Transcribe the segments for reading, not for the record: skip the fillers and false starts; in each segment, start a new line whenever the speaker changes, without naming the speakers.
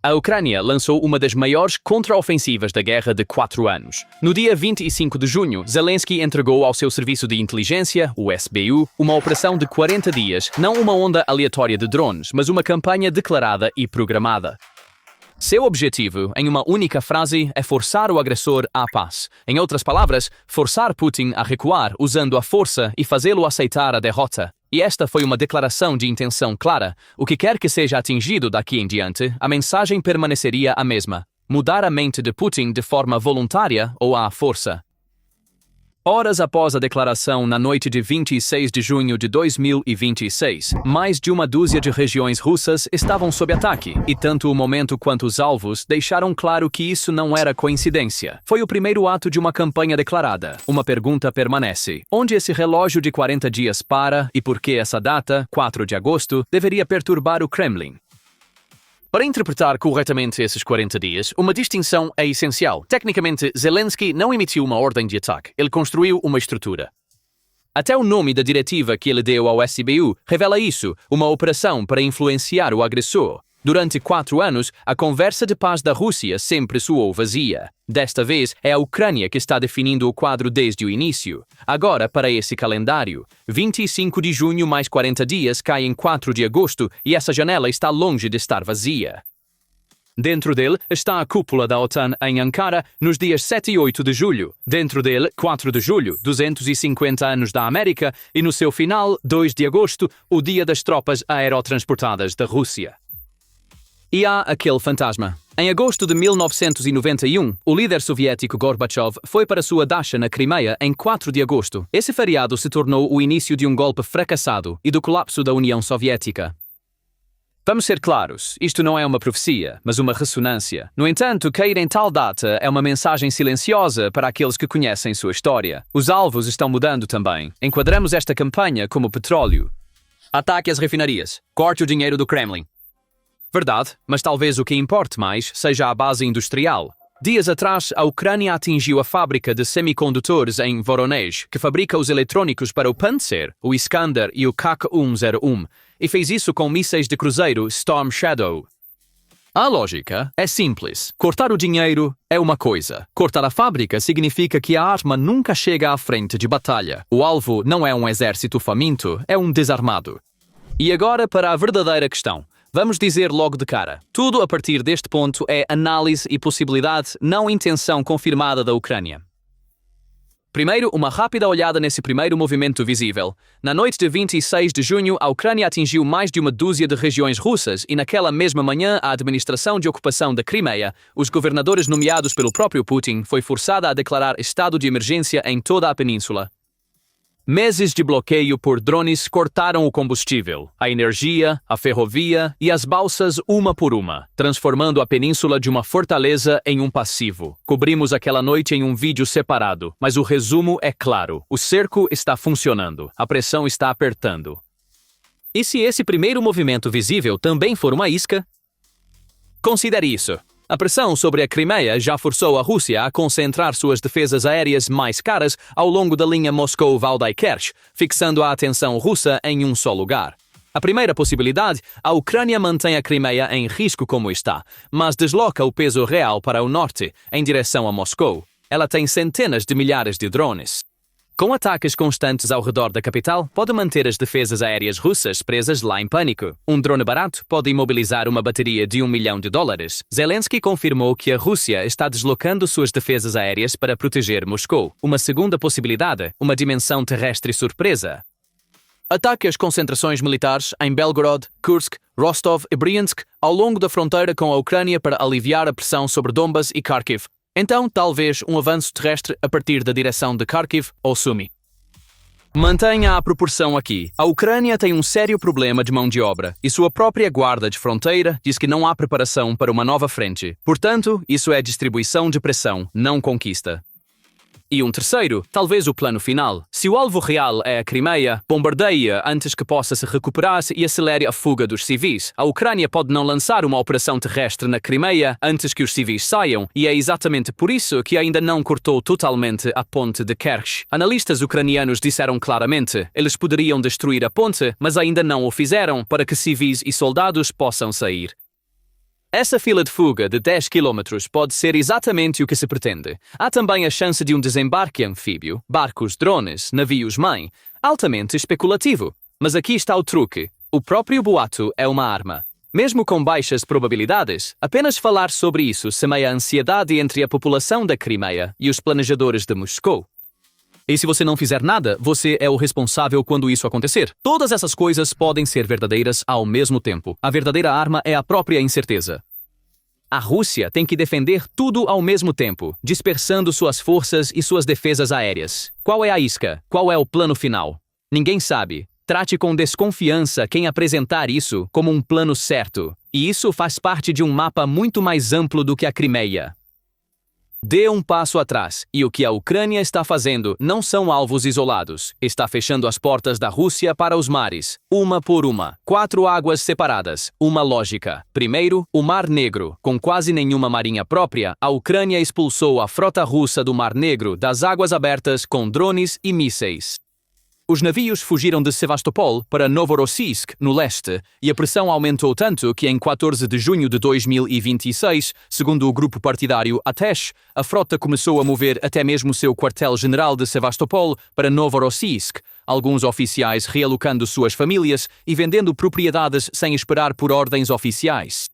A Ucrânia lançou uma das maiores contraofensivas da Guerra de 4 anos. No dia 25 de junho, Zelensky entregou ao seu serviço de inteligência, o SBU, uma operação de 40 dias, não uma onda aleatória de drones, mas uma campanha declarada e programada. Seu objetivo, em uma única frase, é forçar o agressor à paz. Em outras palavras, forçar Putin a recuar usando a força e fazê-lo aceitar a derrota. E esta foi uma declaração de intenção clara. O que quer que seja atingido daqui em diante, a mensagem permaneceria a mesma: mudar a mente de Putin de forma voluntária ou à força. Horas após a declaração na noite de 26 de junho de 2026, mais de uma dúzia de regiões russas estavam sob ataque, e tanto o momento quanto os alvos deixaram claro que isso não era coincidência. Foi o primeiro ato de uma campanha declarada. Uma pergunta permanece: onde esse relógio de 40 dias para e por que essa data, 4 de agosto, deveria perturbar o Kremlin? Para interpretar corretamente esses 40 dias, uma distinção é essencial. Tecnicamente, Zelensky não emitiu uma ordem de ataque, ele construiu uma estrutura. Até o nome da diretiva que ele deu ao SBU revela isso, uma operação para influenciar o agressor. Durante 4 anos, a conversa de paz da Rússia sempre soou vazia. Desta vez, é a Ucrânia que está definindo o quadro desde o início. Agora, para esse calendário, 25 de junho mais 40 dias cai em 4 de agosto e essa janela está longe de estar vazia. Dentro dele está a cúpula da OTAN em Ankara nos dias 7 e 8 de julho. Dentro dele, 4 de julho, 250 anos da América, e no seu final, 2 de agosto, o dia das tropas aerotransportadas da Rússia. E há aquele fantasma. Em agosto de 1991, o líder soviético Gorbachev foi para sua dacha na Crimeia em 4 de agosto. Esse feriado se tornou o início de um golpe fracassado e do colapso da União Soviética. Vamos ser claros, isto não é uma profecia, mas uma ressonância. No entanto, cair em tal data é uma mensagem silenciosa para aqueles que conhecem sua história. Os alvos estão mudando também. Enquadramos esta campanha como petróleo. Ataque às refinarias. Corte o dinheiro do Kremlin. Verdade, mas talvez o que importe mais seja a base industrial. Dias atrás, a Ucrânia atingiu a fábrica de semicondutores em Voronezh, que fabrica os eletrônicos para o Panzer, o Iskander e o Kak-101, e fez isso com mísseis de cruzeiro Storm Shadow. A lógica é simples. Cortar o dinheiro é uma coisa. Cortar a fábrica significa que a arma nunca chega à frente de batalha. O alvo não é um exército faminto, é um desarmado. E agora para a verdadeira questão. Vamos dizer logo de cara, tudo a partir deste ponto é análise e possibilidade, não intenção confirmada da Ucrânia. Primeiro, uma rápida olhada nesse primeiro movimento visível. Na noite de 26 de junho, a Ucrânia atingiu mais de uma dúzia de regiões russas e naquela mesma manhã a administração de ocupação da Crimeia, os governadores nomeados pelo próprio Putin, foi forçada a declarar estado de emergência em toda a península. Meses de bloqueio por drones cortaram o combustível, a energia, a ferrovia e as balsas uma por uma, transformando a península de uma fortaleza em um passivo. Cobrimos aquela noite em um vídeo separado, mas o resumo é claro. O cerco está funcionando, a pressão está apertando. E se esse primeiro movimento visível também for uma isca? Considere isso. A pressão sobre a Crimeia já forçou a Rússia a concentrar suas defesas aéreas mais caras ao longo da linha Moscou-Valdai-Kerch, fixando a atenção russa em um só lugar. A primeira possibilidade, a Ucrânia mantém a Crimeia em risco como está, mas desloca o peso real para o norte, em direção a Moscou. Ela tem centenas de milhares de drones. Com ataques constantes ao redor da capital, pode manter as defesas aéreas russas presas lá em pânico. Um drone barato pode imobilizar uma bateria de $1 milhão. Zelensky confirmou que a Rússia está deslocando suas defesas aéreas para proteger Moscou. Uma segunda possibilidade, uma dimensão terrestre surpresa. Ataque às concentrações militares em Belgorod, Kursk, Rostov e Bryansk ao longo da fronteira com a Ucrânia para aliviar a pressão sobre Donbas e Kharkiv. Então, talvez um avanço terrestre a partir da direção de Kharkiv ou Sumy. Mantenha a proporção aqui. A Ucrânia tem um sério problema de mão de obra e sua própria guarda de fronteira diz que não há preparação para uma nova frente. Portanto, isso é distribuição de pressão, não conquista. E um terceiro, talvez o plano final. Se o alvo real é a Crimeia, bombardeia antes que possa se recuperar e acelere a fuga dos civis. A Ucrânia pode não lançar uma operação terrestre na Crimeia antes que os civis saiam, e é exatamente por isso que ainda não cortou totalmente a ponte de Kerch. Analistas ucranianos disseram claramente, eles poderiam destruir a ponte, mas ainda não o fizeram para que civis e soldados possam sair. Essa fila de fuga de 10 km pode ser exatamente o que se pretende. Há também a chance de um desembarque anfíbio, barcos, drones, navios-mãe, altamente especulativo. Mas aqui está o truque. O próprio boato é uma arma. Mesmo com baixas probabilidades, apenas falar sobre isso semeia ansiedade entre a população da Crimeia e os planejadores de Moscou. E se você não fizer nada, você é o responsável quando isso acontecer. Todas essas coisas podem ser verdadeiras ao mesmo tempo. A verdadeira arma é a própria incerteza. A Rússia tem que defender tudo ao mesmo tempo, dispersando suas forças e suas defesas aéreas. Qual é a isca? Qual é o plano final? Ninguém sabe. Trate com desconfiança quem apresentar isso como um plano certo. E isso faz parte de um mapa muito mais amplo do que a Crimeia. Dê um passo atrás, e o que a Ucrânia está fazendo não são alvos isolados. Está fechando as portas da Rússia para os mares, uma por uma. 4 águas separadas, uma lógica. Primeiro, o Mar Negro. Com quase nenhuma marinha própria, a Ucrânia expulsou a frota russa do Mar Negro das águas abertas com drones e mísseis. Os navios fugiram de Sevastopol para Novorossiysk, no leste, e a pressão aumentou tanto que em 14 de junho de 2026, segundo o grupo partidário Atesh, a frota começou a mover até mesmo seu quartel-general de Sevastopol para Novorossiysk, alguns oficiais realocando suas famílias e vendendo propriedades sem esperar por ordens oficiais.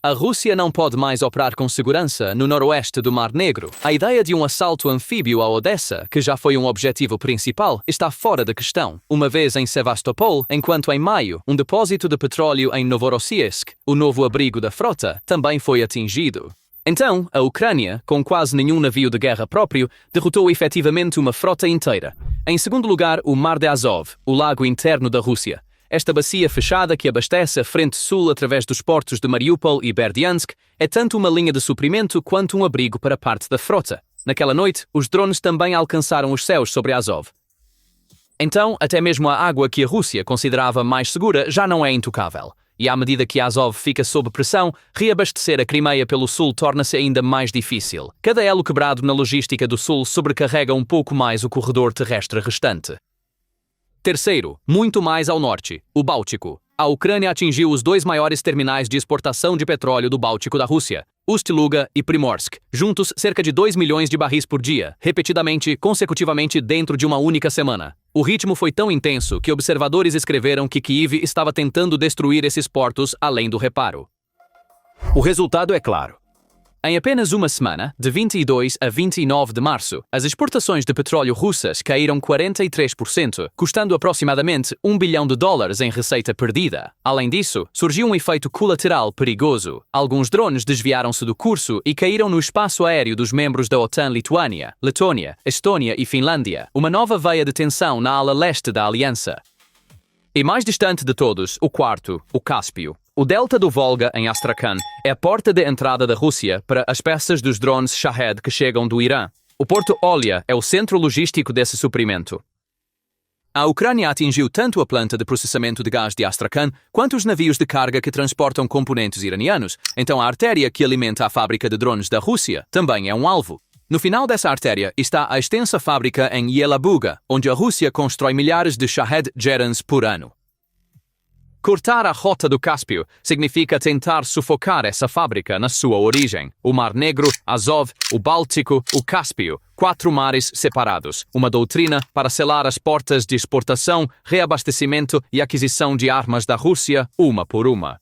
A Rússia não pode mais operar com segurança no noroeste do Mar Negro. A ideia de um assalto anfíbio a Odessa, que já foi um objetivo principal, está fora de questão. Uma vez em Sevastopol, enquanto em maio, um depósito de petróleo em Novorossiysk, o novo abrigo da frota, também foi atingido. Então, a Ucrânia, com quase nenhum navio de guerra próprio, derrotou efetivamente uma frota inteira. Em segundo lugar, o Mar de Azov, o lago interno da Rússia. Esta bacia fechada que abastece a frente sul através dos portos de Mariupol e Berdyansk é tanto uma linha de suprimento quanto um abrigo para parte da frota. Naquela noite, os drones também alcançaram os céus sobre Azov. Então, até mesmo a água que a Rússia considerava mais segura já não é intocável. E à medida que Azov fica sob pressão, reabastecer a Crimeia pelo sul torna-se ainda mais difícil. Cada elo quebrado na logística do sul sobrecarrega um pouco mais o corredor terrestre restante. Terceiro, muito mais ao norte, o Báltico. A Ucrânia atingiu os 2 maiores terminais de exportação de petróleo do Báltico da Rússia, Ust-Luga e Primorsk, juntos cerca de 2 milhões de barris por dia, repetidamente, consecutivamente dentro de uma única semana. O ritmo foi tão intenso que observadores escreveram que Kyiv estava tentando destruir esses portos além do reparo. O resultado é claro. Em apenas uma semana, de 22 a 29 de março, as exportações de petróleo russas caíram 43%, custando aproximadamente $1 bilhão em receita perdida. Além disso, surgiu um efeito colateral perigoso. Alguns drones desviaram-se do curso e caíram no espaço aéreo dos membros da OTAN Lituânia, Letônia, Estônia e Finlândia, uma nova veia de tensão na ala leste da aliança. E mais distante de todos, o quarto, o Cáspio. O delta do Volga, em Astrakhan, é a porta de entrada da Rússia para as peças dos drones Shahed que chegam do Irã. O porto Olia é o centro logístico desse suprimento. A Ucrânia atingiu tanto a planta de processamento de gás de Astrakhan quanto os navios de carga que transportam componentes iranianos, então a artéria que alimenta a fábrica de drones da Rússia também é um alvo. No final dessa artéria está a extensa fábrica em Yelabuga, onde a Rússia constrói milhares de Shahed Gerans por ano. Cortar a rota do Cáspio significa tentar sufocar essa fábrica na sua origem. O Mar Negro, Azov, o Báltico, o Cáspio, 4 mares separados. Uma doutrina para selar as portas de exportação, reabastecimento e aquisição de armas da Rússia, uma por uma.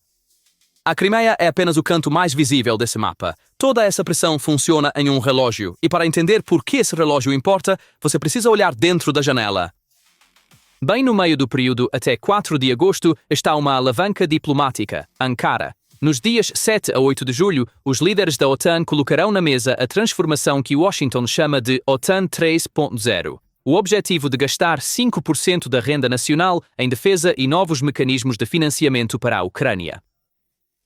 A Crimeia é apenas o canto mais visível desse mapa. Toda essa pressão funciona em um relógio, e para entender por que esse relógio importa, você precisa olhar dentro da janela. Bem no meio do período até 4 de agosto está uma alavanca diplomática, Ankara. Nos dias 7 a 8 de julho, os líderes da OTAN colocarão na mesa a transformação que Washington chama de OTAN 3.0. O objetivo de gastar 5% da renda nacional em defesa e novos mecanismos de financiamento para a Ucrânia.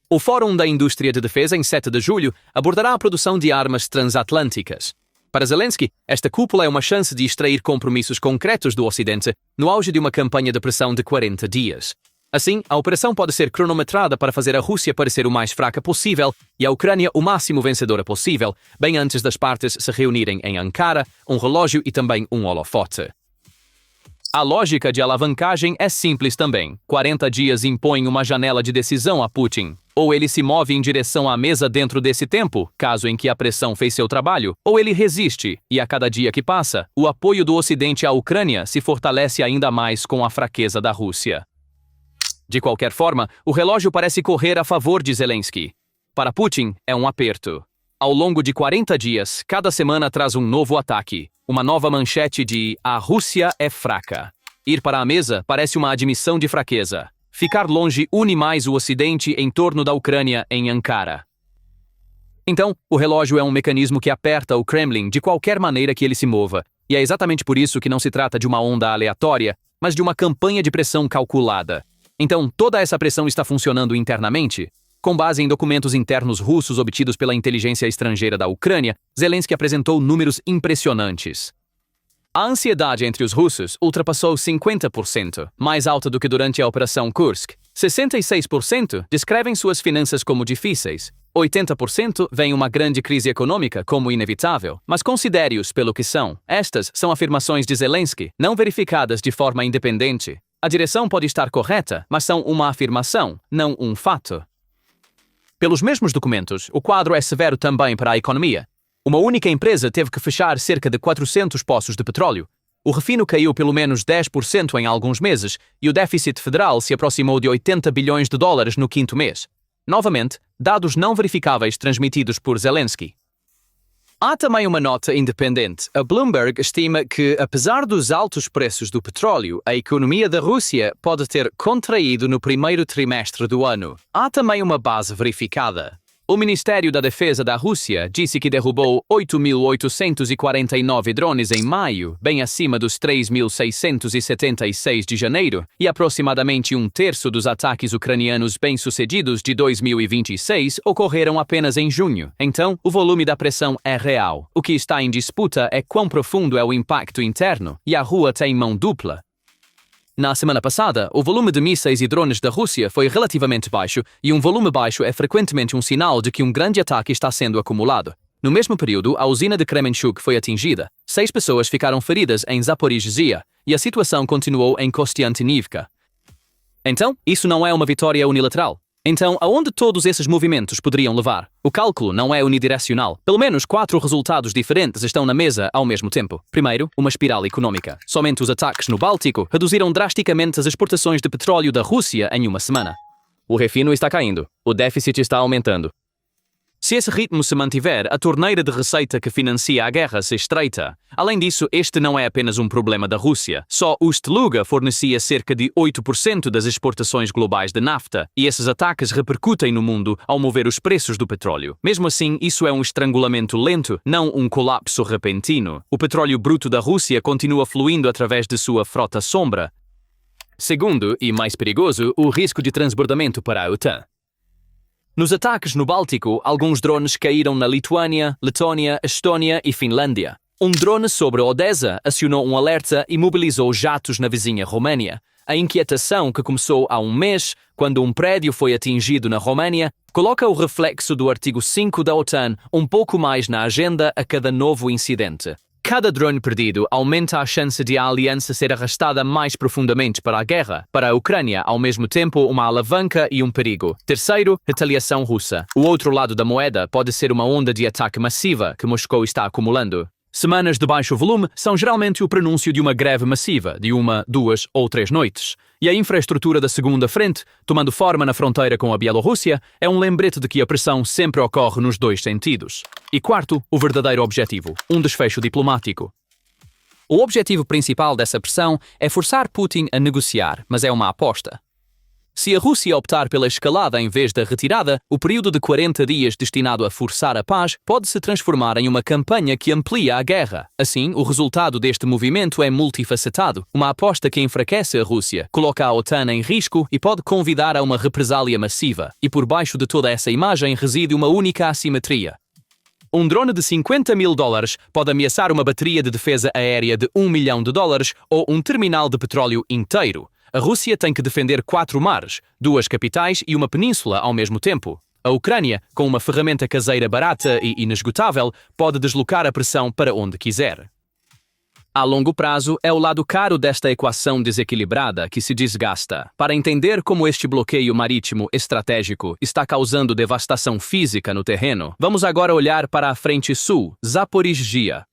O Fórum da Indústria de Defesa, em 7 de julho, abordará a produção de armas transatlânticas. Para Zelensky, esta cúpula é uma chance de extrair compromissos concretos do Ocidente no auge de uma campanha de pressão de 40 dias. Assim, a operação pode ser cronometrada para fazer a Rússia parecer o mais fraca possível e a Ucrânia o máximo vencedora possível, bem antes das partes se reunirem em Ankara, um relógio e também um holofote. A lógica de alavancagem é simples também. 40 dias impõem uma janela de decisão a Putin. Ou ele se move em direção à mesa dentro desse tempo, caso em que a pressão fez seu trabalho, ou ele resiste, e a cada dia que passa, o apoio do Ocidente à Ucrânia se fortalece ainda mais com a fraqueza da Rússia. De qualquer forma, o relógio parece correr a favor de Zelensky. Para Putin, é um aperto. Ao longo de 40 dias, cada semana traz um novo ataque, uma nova manchete de "A Rússia é fraca". Ir para a mesa parece uma admissão de fraqueza. Ficar longe une mais o Ocidente em torno da Ucrânia em Ankara. Então, o relógio é um mecanismo que aperta o Kremlin de qualquer maneira que ele se mova, e é exatamente por isso que não se trata de uma onda aleatória, mas de uma campanha de pressão calculada. Então, toda essa pressão está funcionando internamente? Com base em documentos internos russos obtidos pela inteligência estrangeira da Ucrânia, Zelensky apresentou números impressionantes. A ansiedade entre os russos ultrapassou 50%, mais alta do que durante a Operação Kursk. 66% descrevem suas finanças como difíceis. 80% veem uma grande crise econômica como inevitável, mas considere-os pelo que são. Estas são afirmações de Zelensky, não verificadas de forma independente. A direção pode estar correta, mas são uma afirmação, não um fato. Pelos mesmos documentos, o quadro é severo também para a economia. Uma única empresa teve que fechar cerca de 400 poços de petróleo. O refino caiu pelo menos 10% em alguns meses e o déficit federal se aproximou de 80 bilhões de dólares no quinto mês. Novamente, dados não verificáveis transmitidos por Zelensky. Há também uma nota independente. A Bloomberg estima que, apesar dos altos preços do petróleo, a economia da Rússia pode ter contraído no primeiro trimestre do ano. Há também uma base verificada. O Ministério da Defesa da Rússia disse que derrubou 8.849 drones em maio, bem acima dos 3.676 de janeiro, e aproximadamente um terço dos ataques ucranianos bem-sucedidos de 2026 ocorreram apenas em junho. Então, o volume da pressão é real. O que está em disputa é quão profundo é o impacto interno, e a rua tem mão dupla. Na semana passada, o volume de mísseis e drones da Rússia foi relativamente baixo, e um volume baixo é frequentemente um sinal de que um grande ataque está sendo acumulado. No mesmo período, a usina de Kremenchuk foi atingida. 6 pessoas ficaram feridas em Zaporizhzhia, e a situação continuou em Kostiantynivka. Então, isso não é uma vitória unilateral. Então, aonde todos esses movimentos poderiam levar? O cálculo não é unidirecional. Pelo menos 4 resultados diferentes estão na mesa ao mesmo tempo. Primeiro, uma espiral econômica. Somente os ataques no Báltico reduziram drasticamente as exportações de petróleo da Rússia em uma semana. O refino está caindo. O déficit está aumentando. Se esse ritmo se mantiver, a torneira de receita que financia a guerra se estreita. Além disso, este não é apenas um problema da Rússia. Só Ust-Luga fornecia cerca de 8% das exportações globais de nafta, e esses ataques repercutem no mundo ao mover os preços do petróleo. Mesmo assim, isso é um estrangulamento lento, não um colapso repentino. O petróleo bruto da Rússia continua fluindo através de sua frota sombra. Segundo, e mais perigoso, o risco de transbordamento para a OTAN. Nos ataques no Báltico, alguns drones caíram na Lituânia, Letônia, Estônia e Finlândia. Um drone sobre Odessa acionou um alerta e mobilizou jatos na vizinha Romênia. A inquietação, que começou há um mês, quando um prédio foi atingido na Romênia, coloca o reflexo do artigo 5 da OTAN um pouco mais na agenda a cada novo incidente. Cada drone perdido aumenta a chance de a aliança ser arrastada mais profundamente para a guerra. Para a Ucrânia, ao mesmo tempo, uma alavanca e um perigo. Terceiro, retaliação russa. O outro lado da moeda pode ser uma onda de ataque massiva que Moscou está acumulando. Semanas de baixo volume são geralmente o prenúncio de uma greve massiva de 1, 2 ou 3 noites. E a infraestrutura da segunda frente, tomando forma na fronteira com a Bielorrússia, é um lembrete de que a pressão sempre ocorre nos dois sentidos. E quarto, o verdadeiro objetivo, um desfecho diplomático. O objetivo principal dessa pressão é forçar Putin a negociar, mas é uma aposta. Se a Rússia optar pela escalada em vez da retirada, o período de 40 dias destinado a forçar a paz pode se transformar em uma campanha que amplia a guerra. Assim, o resultado deste movimento é multifacetado, uma aposta que enfraquece a Rússia, coloca a OTAN em risco e pode convidar a uma represália massiva. E por baixo de toda essa imagem reside uma única assimetria. Um drone de 50 mil dólares pode ameaçar uma bateria de defesa aérea de 1 milhão de dólares ou um terminal de petróleo inteiro. A Rússia tem que defender 4 mares, 2 capitais e uma península ao mesmo tempo. A Ucrânia, com uma ferramenta caseira barata e inesgotável, pode deslocar a pressão para onde quiser. A longo prazo, é o lado caro desta equação desequilibrada que se desgasta. Para entender como este bloqueio marítimo estratégico está causando devastação física no terreno, vamos agora olhar para a frente sul, Zaporizhzhia.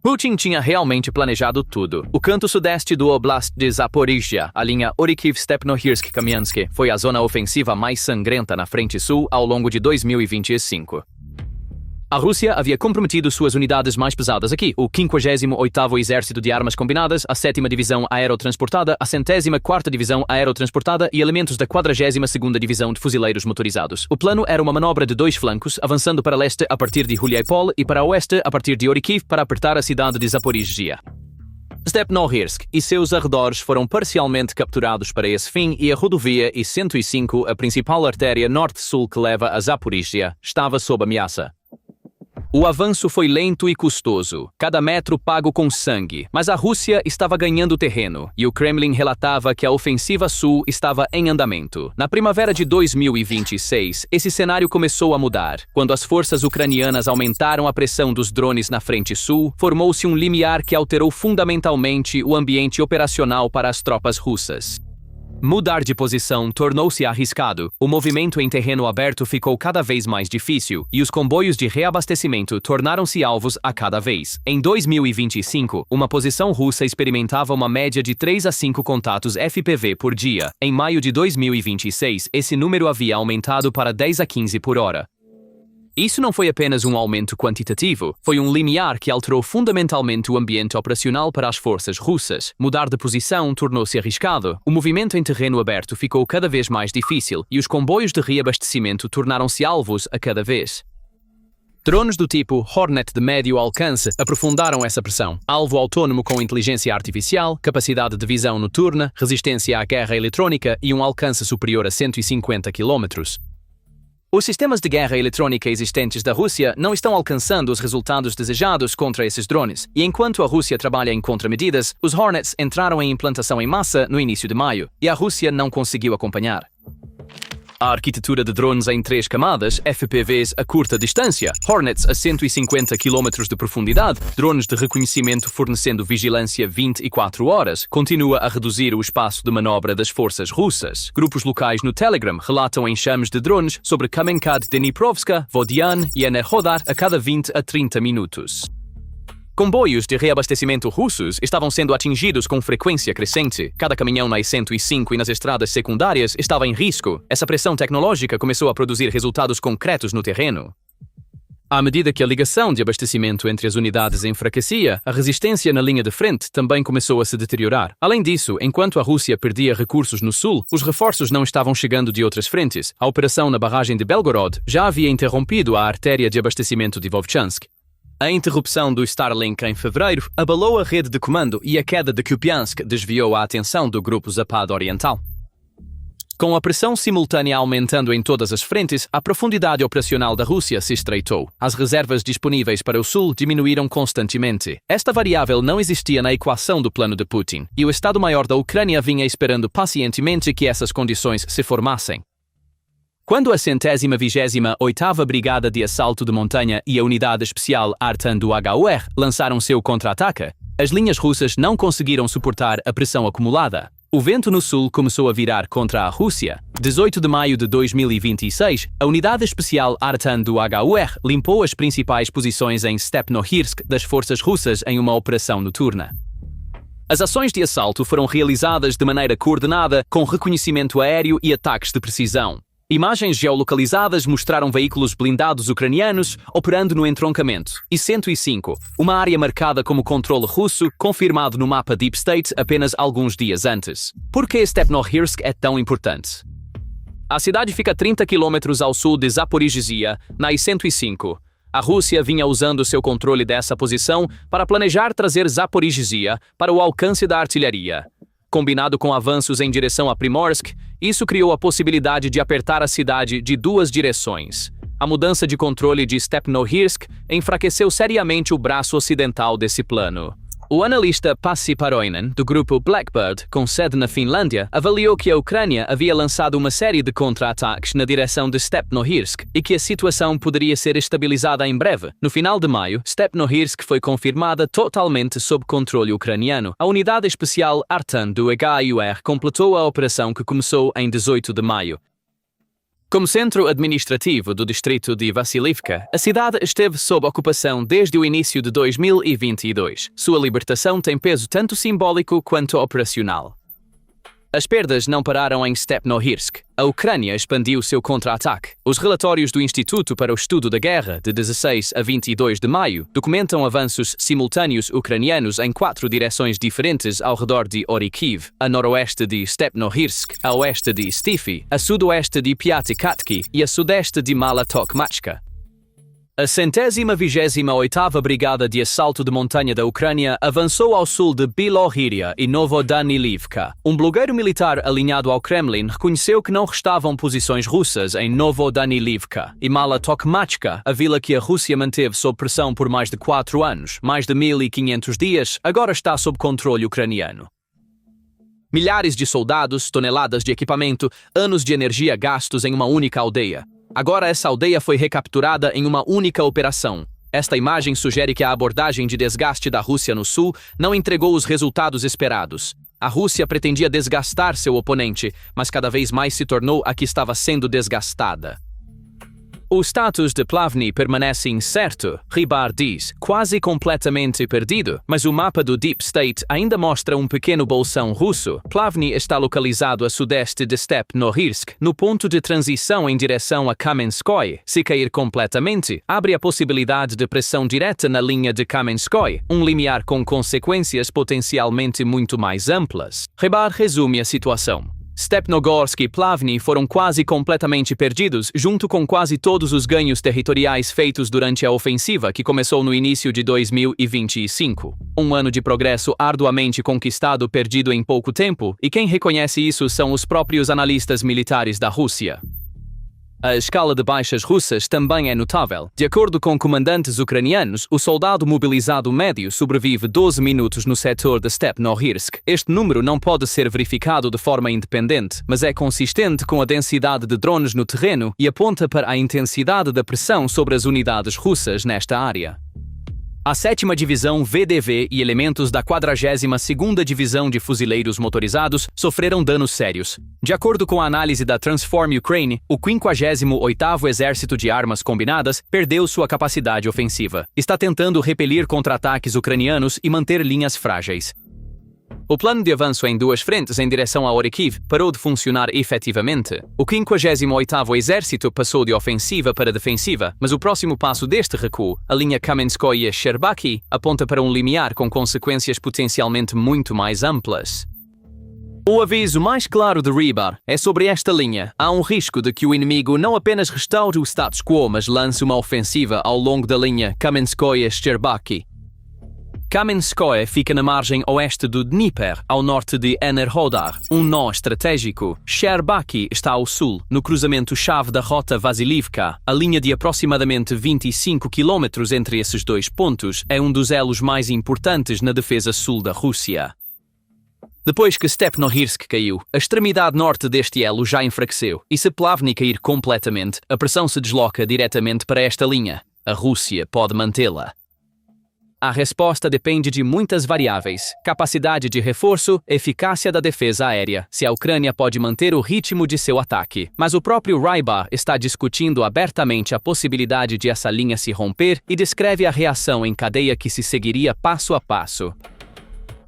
Putin tinha realmente planejado tudo. O canto sudeste do Oblast de Zaporizhzhia, a linha Orikiv-Stepnohirsk-Kamiansk, foi a zona ofensiva mais sangrenta na frente sul ao longo de 2025. A Rússia havia comprometido suas unidades mais pesadas aqui, o 58º Exército de Armas Combinadas, a 7ª Divisão Aerotransportada, a 104ª Divisão Aerotransportada e elementos da 42ª Divisão de Fuzileiros Motorizados. O plano era uma manobra de 2 flancos, avançando para leste a partir de Huliaipol e para oeste a partir de Orikiv para apertar a cidade de Zaporizhzhia. Stepnohirsk e seus arredores foram parcialmente capturados para esse fim e a rodovia I-105, a principal artéria norte-sul que leva a Zaporizhzhia, estava sob ameaça. O avanço foi lento e custoso, cada metro pago com sangue, mas a Rússia estava ganhando terreno e o Kremlin relatava que a ofensiva sul estava em andamento. Na primavera de 2026, esse cenário começou a mudar. Quando as forças ucranianas aumentaram a pressão dos drones na frente sul, formou-se um limiar que alterou fundamentalmente o ambiente operacional para as tropas russas. Mudar de posição tornou-se arriscado, o movimento em terreno aberto ficou cada vez mais difícil e os comboios de reabastecimento tornaram-se alvos a cada vez. Em 2025, uma posição russa experimentava uma média de 3 a 5 contatos FPV por dia. Em maio de 2026, esse número havia aumentado para 10 a 15 por hora. Isso não foi apenas um aumento quantitativo, foi um limiar que alterou fundamentalmente o ambiente operacional para as forças russas. Mudar de posição tornou-se arriscado, o movimento em terreno aberto ficou cada vez mais difícil e os comboios de reabastecimento tornaram-se alvos a cada vez. Drones do tipo Hornet de médio alcance aprofundaram essa pressão. Alvo autônomo com inteligência artificial, capacidade de visão noturna, resistência à guerra eletrônica e um alcance superior a 150 km. Os sistemas de guerra eletrônica existentes da Rússia não estão alcançando os resultados desejados contra esses drones, e enquanto a Rússia trabalha em contramedidas, os Hornets entraram em implantação em massa no início de maio, e a Rússia não conseguiu acompanhar. A arquitetura de drones em 3 camadas, FPVs a curta distância, Hornets a 150 km de profundidade, drones de reconhecimento fornecendo vigilância 24 horas, continua a reduzir o espaço de manobra das forças russas. Grupos locais no Telegram relatam enxames de drones sobre Kamenkad-Dniprovska, Vodiane e Enerhodar a cada 20 a 30 minutos. Comboios de reabastecimento russos estavam sendo atingidos com frequência crescente. Cada caminhão na I-105 e nas estradas secundárias estava em risco. Essa pressão tecnológica começou a produzir resultados concretos no terreno. À medida que a ligação de abastecimento entre as unidades enfraquecia, a resistência na linha de frente também começou a se deteriorar. Além disso, enquanto a Rússia perdia recursos no sul, os reforços não estavam chegando de outras frentes. A operação na barragem de Belgorod já havia interrompido a artéria de abastecimento de Vovchansk. A interrupção do Starlink em fevereiro abalou a rede de comando e a queda de Kupiansk desviou a atenção do grupo Zapad Oriental. Com a pressão simultânea aumentando em todas as frentes, a profundidade operacional da Rússia se estreitou. As reservas disponíveis para o sul diminuíram constantemente. Esta variável não existia na equação do plano de Putin, e o Estado-Maior da Ucrânia vinha esperando pacientemente que essas condições se formassem. Quando a 128ª Brigada de Assalto de Montanha e a Unidade Especial Artan do HUR lançaram seu contra-ataque, as linhas russas não conseguiram suportar a pressão acumulada. O vento no sul começou a virar contra a Rússia. 18 de maio de 2026, a Unidade Especial Artan do HUR limpou as principais posições em Stepnohirsk das forças russas em uma operação noturna. As ações de assalto foram realizadas de maneira coordenada, com reconhecimento aéreo e ataques de precisão. Imagens geolocalizadas mostraram veículos blindados ucranianos operando no entroncamento. I-105, uma área marcada como controle russo, confirmado no mapa Deep State apenas alguns dias antes. Por que Stepnohirsk é tão importante? A cidade fica a 30 km ao sul de Zaporizhzhia, na I-105. A Rússia vinha usando seu controle dessa posição para planejar trazer Zaporizhzhia para o alcance da artilharia. Combinado com avanços em direção a Primorsk, isso criou a possibilidade de apertar a cidade de 2 direções. A mudança de controle de Stepnohirsk enfraqueceu seriamente o braço ocidental desse plano. O analista Passi Paroinen, do grupo Blackbird, com sede na Finlândia, avaliou que a Ucrânia havia lançado uma série de contra-ataques na direção de Stepnohirsk e que a situação poderia ser estabilizada em breve. No final de maio, Stepnohirsk foi confirmada totalmente sob controle ucraniano. A unidade especial Artan do HUR completou a operação que começou em 18 de maio. Como centro administrativo do distrito de Vassilivka, a cidade esteve sob ocupação desde o início de 2022. Sua libertação tem peso tanto simbólico quanto operacional. As perdas não pararam em Stepnohirsk. A Ucrânia expandiu seu contra-ataque. Os relatórios do Instituto para o Estudo da Guerra, de 16 a 22 de maio, documentam avanços simultâneos ucranianos em 4 direções diferentes ao redor de Orikhiv, a noroeste de Stepnohirsk, a oeste de Stify, a sudoeste de Piatikatki e a sudeste de Mala-Tokmachka. A 128ª Brigada de Assalto de Montanha da Ucrânia avançou ao sul de Bilohirya e Novodanilivka. Um blogueiro militar alinhado ao Kremlin reconheceu que não restavam posições russas em Novodanilivka e Mala-Tokmachka, a vila que a Rússia manteve sob pressão por mais de 4 anos, mais de 1.500 dias, agora está sob controle ucraniano. Milhares de soldados, toneladas de equipamento, anos de energia gastos em uma única aldeia. Agora essa aldeia foi recapturada em uma única operação. Esta imagem sugere que a abordagem de desgaste da Rússia no sul não entregou os resultados esperados. A Rússia pretendia desgastar seu oponente, mas cada vez mais se tornou a que estava sendo desgastada. O status de Plavny permanece incerto, Rybar diz, quase completamente perdido, mas o mapa do Deep State ainda mostra um pequeno bolsão russo. Plavny está localizado a sudeste de Stepnohirsk, no ponto de transição em direção a Kamenskoye. Se cair completamente, abre a possibilidade de pressão direta na linha de Kamenskoye, um limiar com consequências potencialmente muito mais amplas. Rybar resume a situação. Stepnogorsk e Plavny foram quase completamente perdidos, junto com quase todos os ganhos territoriais feitos durante a ofensiva que começou no início de 2025. Um ano de progresso arduamente conquistado perdido em pouco tempo, e quem reconhece isso são os próprios analistas militares da Rússia. A escala de baixas russas também é notável. De acordo com comandantes ucranianos, o soldado mobilizado médio sobrevive 12 minutos no setor de Stepnohirsk. Este número não pode ser verificado de forma independente, mas é consistente com a densidade de drones no terreno e aponta para a intensidade da pressão sobre as unidades russas nesta área. A 7ª Divisão VDV e elementos da 42ª Divisão de Fuzileiros Motorizados sofreram danos sérios. De acordo com a análise da Transform Ukraine, o 58º Exército de Armas Combinadas perdeu sua capacidade ofensiva. Está tentando repelir contra-ataques ucranianos e manter linhas frágeis. O plano de avanço em 2 frentes em direção a Orikhiv parou de funcionar efetivamente. O 58º Exército passou de ofensiva para defensiva, mas o próximo passo deste recuo, a linha Kamenskoye-Sherbaki, aponta para um limiar com consequências potencialmente muito mais amplas. O aviso mais claro de Rybar é sobre esta linha. Há um risco de que o inimigo não apenas restaure o status quo, mas lance uma ofensiva ao longo da linha Kamenskoye-Sherbaki. Kamenskoye fica na margem oeste do Dnieper, ao norte de Enerhodar, um nó estratégico. Sherbaki está ao sul, no cruzamento-chave da rota Vassilivka. A linha de aproximadamente 25 km entre esses 2 pontos é um dos elos mais importantes na defesa sul da Rússia. Depois que Stepnohirsk caiu, a extremidade norte deste elo já enfraqueceu, e se Plavny cair completamente, a pressão se desloca diretamente para esta linha. A Rússia pode mantê-la. A resposta depende de muitas variáveis: capacidade de reforço, eficácia da defesa aérea, se a Ucrânia pode manter o ritmo de seu ataque. Mas o próprio Rybar está discutindo abertamente a possibilidade de essa linha se romper e descreve a reação em cadeia que se seguiria passo a passo.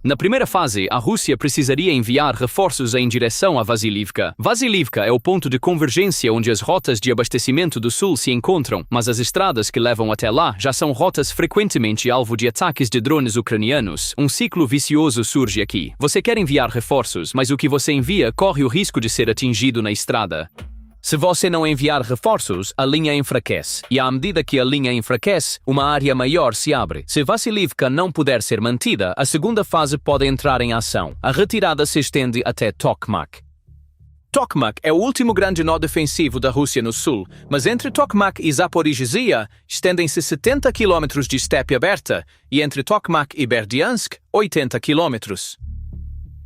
Na primeira fase, a Rússia precisaria enviar reforços em direção a Vassilivka. Vassilivka é o ponto de convergência onde as rotas de abastecimento do sul se encontram, mas as estradas que levam até lá já são rotas frequentemente alvo de ataques de drones ucranianos. Um ciclo vicioso surge aqui. Você quer enviar reforços, mas o que você envia corre o risco de ser atingido na estrada. Se você não enviar reforços, a linha enfraquece, e à medida que a linha enfraquece, uma área maior se abre. Se Vassilivka não puder ser mantida, a segunda fase pode entrar em ação. A retirada se estende até Tokmak. Tokmak é o último grande nó defensivo da Rússia no sul, mas entre Tokmak e Zaporizhzhia estendem-se 70 km de estepe aberta e entre Tokmak e Berdiansk, 80 km.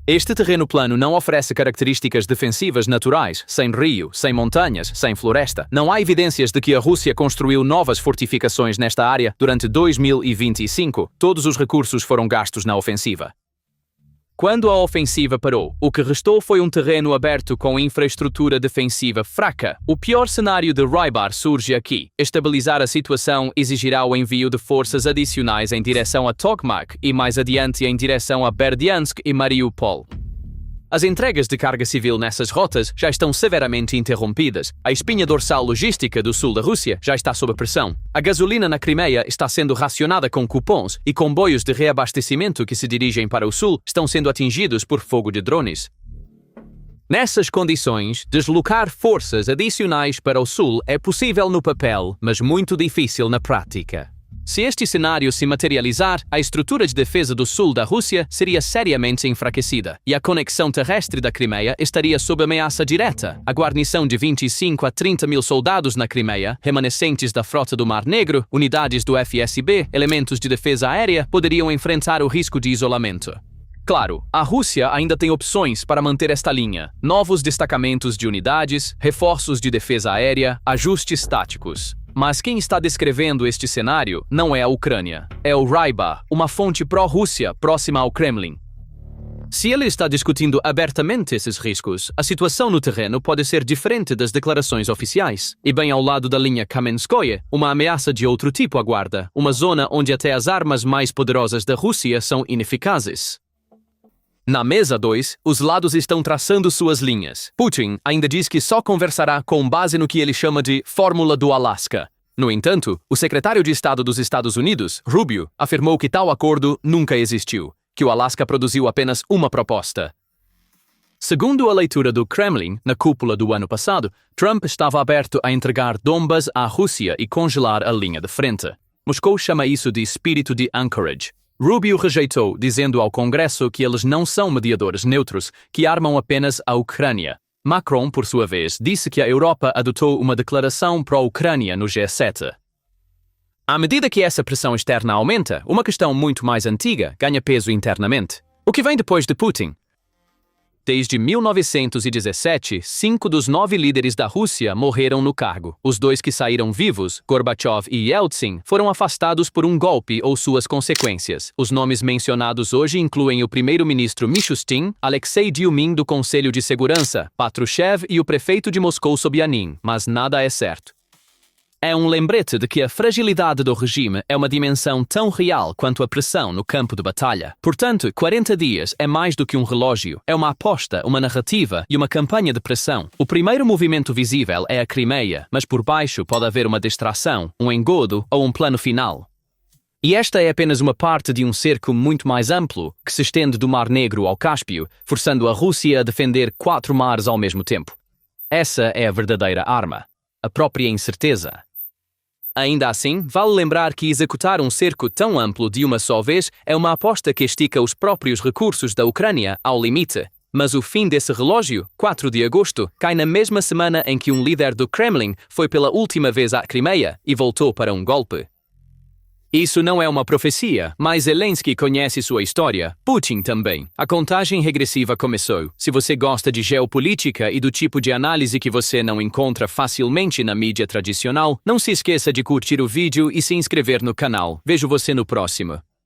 Este terreno plano não oferece características defensivas naturais, sem rio, sem montanhas, sem floresta. Não há evidências de que a Rússia construiu novas fortificações nesta área durante 2025. Todos os recursos foram gastos na ofensiva. Quando a ofensiva parou, o que restou foi um terreno aberto com infraestrutura defensiva fraca. O pior cenário de Rybar surge aqui. Estabilizar a situação exigirá o envio de forças adicionais em direção a Tokmak e mais adiante em direção a Berdiansk e Mariupol. As entregas de carga civil nessas rotas já estão severamente interrompidas. A espinha dorsal logística do sul da Rússia já está sob pressão. A gasolina na Crimeia está sendo racionada com cupons e comboios de reabastecimento que se dirigem para o sul estão sendo atingidos por fogo de drones. Nessas condições, deslocar forças adicionais para o sul é possível no papel, mas muito difícil na prática. Se este cenário se materializar, a estrutura de defesa do sul da Rússia seria seriamente enfraquecida e a conexão terrestre da Crimeia estaria sob ameaça direta. A guarnição de 25 a 30 mil soldados na Crimeia, remanescentes da frota do Mar Negro, unidades do FSB, elementos de defesa aérea, poderiam enfrentar o risco de isolamento. Claro, a Rússia ainda tem opções para manter esta linha: novos destacamentos de unidades, reforços de defesa aérea, ajustes táticos. Mas quem está descrevendo este cenário não é a Ucrânia. É o Rybar, uma fonte pró-Rússia próxima ao Kremlin. Se ele está discutindo abertamente esses riscos, a situação no terreno pode ser diferente das declarações oficiais. E bem ao lado da linha Kamenskoye, uma ameaça de outro tipo aguarda, uma zona onde até as armas mais poderosas da Rússia são ineficazes. Na mesa 2, os lados estão traçando suas linhas. Putin ainda diz que só conversará com base no que ele chama de Fórmula do Alasca. No entanto, o secretário de Estado dos Estados Unidos, Rubio, afirmou que tal acordo nunca existiu, que o Alasca produziu apenas uma proposta. Segundo a leitura do Kremlin, na cúpula do ano passado, Trump estava aberto a entregar Donbas à Rússia e congelar a linha de frente. Moscou chama isso de espírito de Anchorage. Rubio rejeitou, dizendo ao Congresso que eles não são mediadores neutros, que armam apenas a Ucrânia. Macron, por sua vez, disse que a Europa adotou uma declaração pró-Ucrânia no G7. À medida que essa pressão externa aumenta, uma questão muito mais antiga ganha peso internamente. O que vem depois de Putin? Desde 1917, 5 dos 9 líderes da Rússia morreram no cargo. Os 2 que saíram vivos, Gorbachev e Yeltsin, foram afastados por um golpe ou suas consequências. Os nomes mencionados hoje incluem o primeiro-ministro Mishustin, Alexei Dyumin do Conselho de Segurança, Patrushev e o prefeito de Moscou Sobyanin, mas nada é certo. É um lembrete de que a fragilidade do regime é uma dimensão tão real quanto a pressão no campo de batalha. Portanto, 40 dias é mais do que um relógio. É uma aposta, uma narrativa e uma campanha de pressão. O primeiro movimento visível é a Crimeia, mas por baixo pode haver uma distração, um engodo ou um plano final. E esta é apenas uma parte de um cerco muito mais amplo, que se estende do Mar Negro ao Cáspio, forçando a Rússia a defender 4 mares ao mesmo tempo. Essa é a verdadeira arma, a própria incerteza. Ainda assim, vale lembrar que executar um cerco tão amplo de uma só vez é uma aposta que estica os próprios recursos da Ucrânia ao limite. Mas o fim desse relógio, 4 de agosto, cai na mesma semana em que um líder do Kremlin foi pela última vez à Crimeia e voltou para um golpe. Isso não é uma profecia, mas Zelensky conhece sua história, Putin também. A contagem regressiva começou. Se você gosta de geopolítica e do tipo de análise que você não encontra facilmente na mídia tradicional, não se esqueça de curtir o vídeo e se inscrever no canal. Vejo você no próximo.